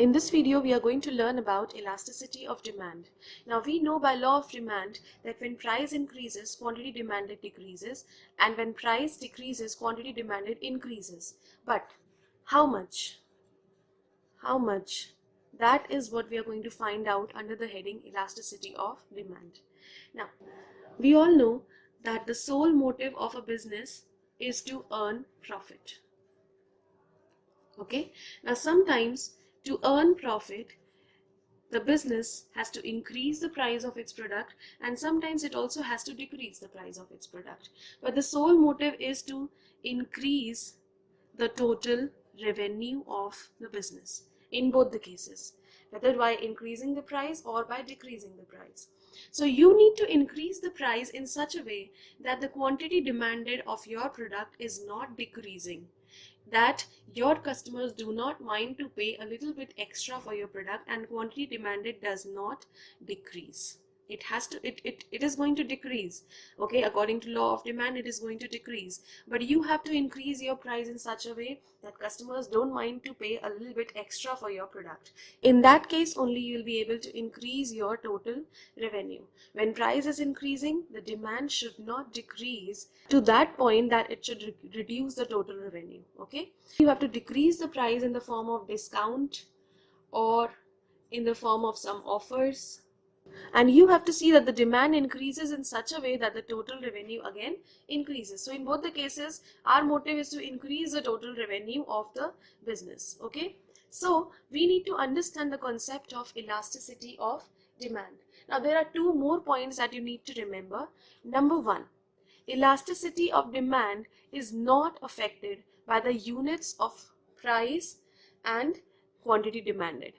In this video, we are going to learn about elasticity of demand. Now, we know by law of demand that when price increases, quantity demanded decreases, and when price decreases, quantity demanded increases. But how much? How much? That is what we are going to find out under the heading elasticity of demand. Now, we all know that the sole motive of a business is to earn profit. Okay, now sometimes to earn profit, the business has to increase the price of its product, and sometimes it also has to decrease the price of its product. But the sole motive is to increase the total revenue of the business in both the cases, whether by increasing the price or by decreasing the price. So you need to increase the price in such a way that the quantity demanded of your product is not decreasing, that your customers do not mind to pay a little bit extra for your product, and quantity demanded does not decrease. It is going to decrease. Okay, according to law of demand, it is going to decrease, but you have to increase your price in such a way that customers don't mind to pay a little bit extra for your product. In that case only you will be able to increase your total revenue. When price is increasing, the demand should not decrease to that point that it should reduce the total revenue. Okay, you have to decrease the price in the form of discount or in the form of some offers, and you have to see that the demand increases in such a way that the total revenue again increases. So in both the cases, our motive is to increase the total revenue of the business. Okay, so we need to understand the concept of elasticity of demand. Now there are two more points that you need to remember. Number one, elasticity of demand is not affected by the units of price and quantity demanded.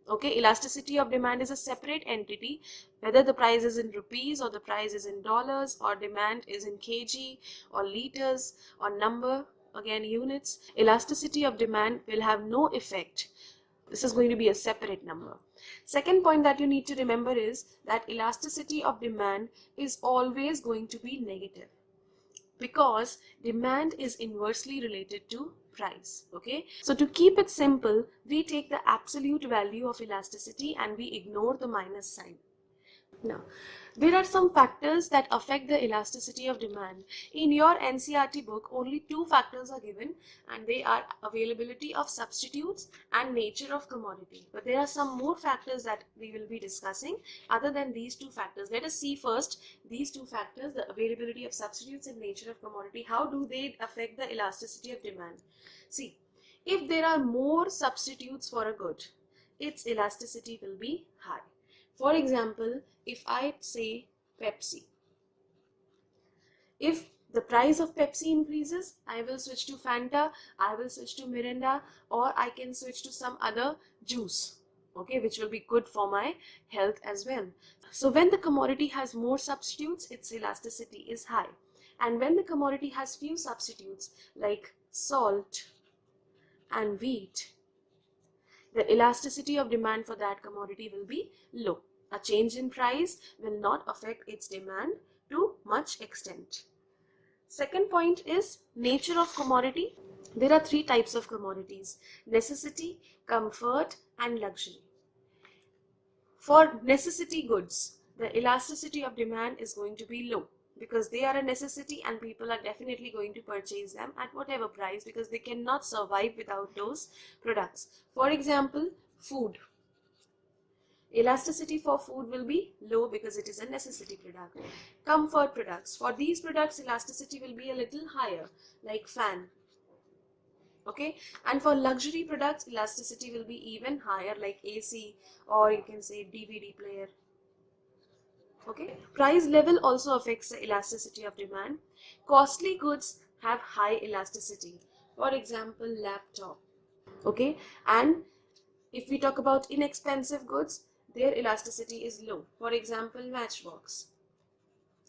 Okay, elasticity of demand is a separate entity, whether the price is in rupees or the price is in dollars or demand is in kg or liters or number, again units. Elasticity of demand will have no effect. This is going to be a separate number. Second point that you need to remember is that elasticity of demand is always going to be negative, because demand is inversely related to price. Okay, so to keep it simple, we take the absolute value of elasticity and we ignore the minus sign. Now, there are some factors that affect the elasticity of demand. In your NCERT book, only two factors are given, and they are availability of substitutes and nature of commodity. But there are some more factors that we will be discussing other than these two factors. Let us see first these two factors, the availability of substitutes and nature of commodity. How do they affect the elasticity of demand? See, if there are more substitutes for a good, its elasticity will be high. For example, if I say Pepsi, if the price of Pepsi increases, I will switch to Fanta, I will switch to Mirinda, or I can switch to some other juice, okay, which will be good for my health as well. So when the commodity has more substitutes, its elasticity is high. And when the commodity has few substitutes like salt and wheat, the elasticity of demand for that commodity will be low. A change in price will not affect its demand to much extent. Second point is nature of commodity. There are three types of commodities: necessity, comfort, and luxury. For necessity goods, the elasticity of demand is going to be low, because they are a necessity and people are definitely going to purchase them at whatever price, because they cannot survive without those products. For example, food. Elasticity for food will be low because it is a necessity product. Comfort products. For these products, elasticity will be a little higher, like fan. Okay, and for luxury products, elasticity will be even higher, like AC, or you can say DVD player. Okay, price level also affects the elasticity of demand. Costly goods have high elasticity. For example, laptop. Okay, and if we talk about inexpensive goods, their elasticity is low. For example, matchbox.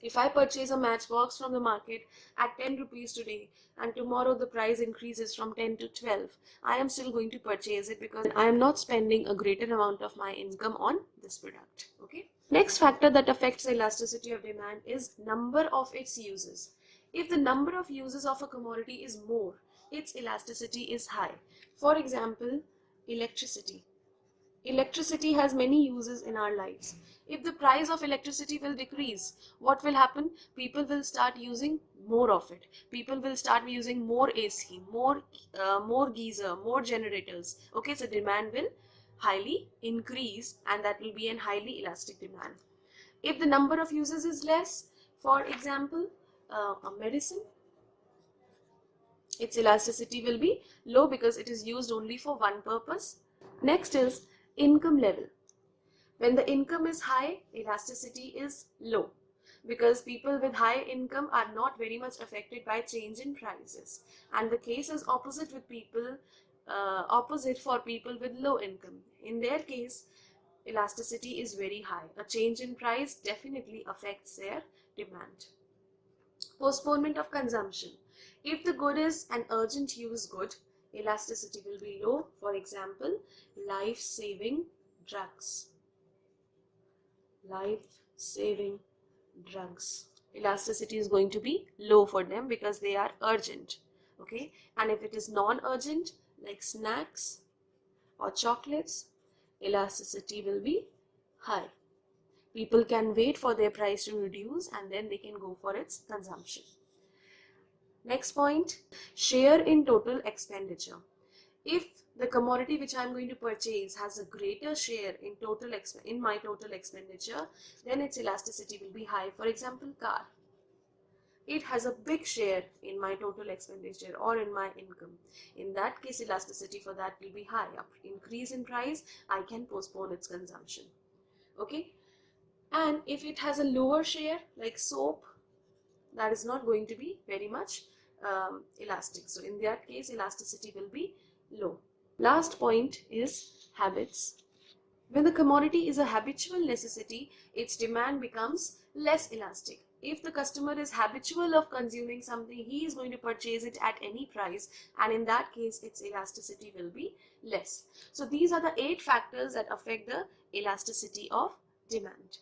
If I purchase a matchbox from the market at 10 rupees today, and tomorrow the price increases from 10 to 12, I am still going to purchase it because I am not spending a greater amount of my income on this product. Okay. Next factor that affects the elasticity of demand is number of its uses. If the number of uses of a commodity is more, its elasticity is high. For example, electricity. Electricity has many uses in our lives. If the price of electricity will decrease, what will happen? People will start using more of it. People will start using more AC, more geyser, more generators. Okay, so demand will highly increase, and that will be an highly elastic demand. If the number of uses is less, for example, a medicine, its elasticity will be low because it is used only for one purpose. Next is income level. When the income is high, elasticity is low because people with high income are not very much affected by change in prices. And the case is opposite for people with low income. In their case, elasticity is very high. A change in price definitely affects their demand. Postponement of consumption. If the good is an urgent use good, elasticity will be low. For example, life-saving drugs. Life-saving drugs. Elasticity is going to be low for them because they are urgent. Okay, and if it is non-urgent, like snacks or chocolates, elasticity will be high. People can wait for their price to reduce and then they can go for its consumption. Next point, share in total expenditure. If the commodity which I am going to purchase has a greater share in my total expenditure, then its elasticity will be high. For example, car. It has a big share in my total expenditure or in my income. In that case, elasticity for that will be high. Increase in price, I can postpone its consumption. Okay. And if it has a lower share, like soap, that is not going to be very much elastic. So in that case, elasticity will be low. Last point is habits. When the commodity is a habitual necessity, its demand becomes less elastic. If the customer is habitual of consuming something, he is going to purchase it at any price, and in that case, its elasticity will be less. So these are the 8 factors that affect the elasticity of demand.